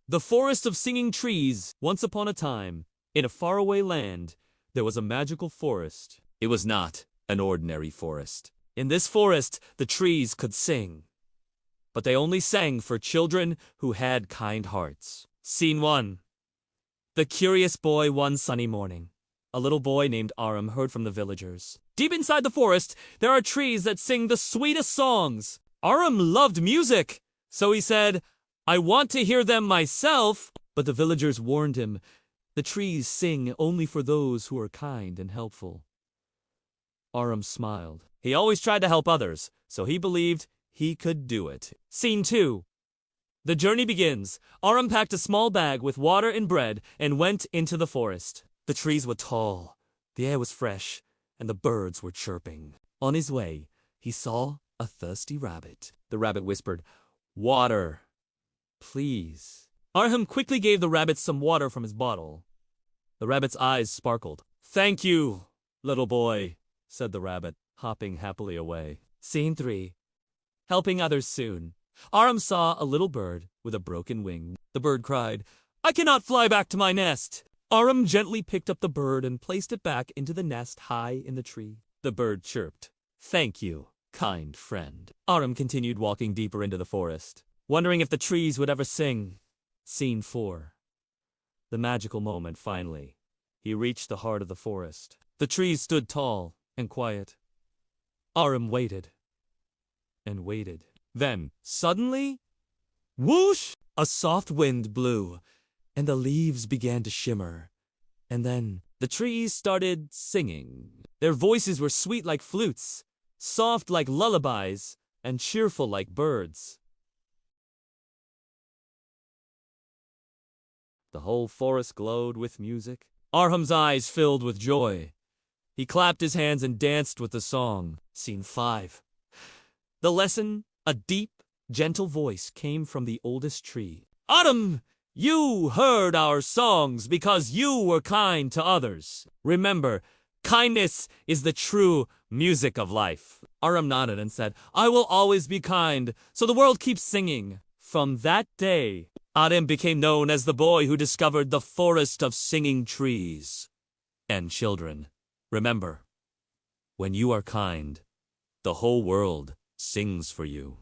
The forest of singing trees. Once upon a time, in a faraway land, there was a magical forest. It was not an ordinary forest. In this forest, the trees could sing. But they only sang for children who had kind hearts. Scene 1. The curious boy one sunny morning. A little boy named Aram heard from the villagers. Deep inside the forest, there are trees that sing the sweetest songs. Aram loved music, so he said, I want to hear them myself. But the villagers warned him, the trees sing only for those who are kind and helpful. Aram smiled. He always tried to help others, so he believed he could do it. Scene 2. The journey begins. Aram packed a small bag with water and bread and went into the forest. The trees were tall, the air was fresh, and the birds were chirping. On his way, he saw a thirsty rabbit. The rabbit whispered, Water, please. Aram quickly gave the rabbit some water from his bottle. The rabbit's eyes sparkled. Thank you, little boy, said the rabbit, hopping happily away. Scene 3. Helping others soon. Aram saw a little bird with a broken wing. The bird cried, I cannot fly back to my nest. Aram gently picked up the bird and placed it back into the nest high in the tree. The bird chirped, Thank you, kind friend. Aram continued walking deeper into the forest, wondering if the trees would ever sing. Scene 4. The magical moment finally. He reached the heart of the forest. The trees stood tall and quiet. Aram waited and waited. Then, suddenly, whoosh! A soft wind blew, and the leaves began to shimmer. And then, the trees started singing. Their voices were sweet like flutes, soft like lullabies, and cheerful like birds. The whole forest glowed with music. Aram's eyes filled with joy. He clapped his hands and danced with the song. Scene 5. The lesson, a deep, gentle voice came from the oldest tree. Aram, you heard our songs because you were kind to others. Remember, kindness is the true music of life. Aram nodded and said, I will always be kind, so the world keeps singing. From that day, Aram became known as the boy who discovered the forest of singing trees. And children, remember, when you are kind, the whole world sings for you.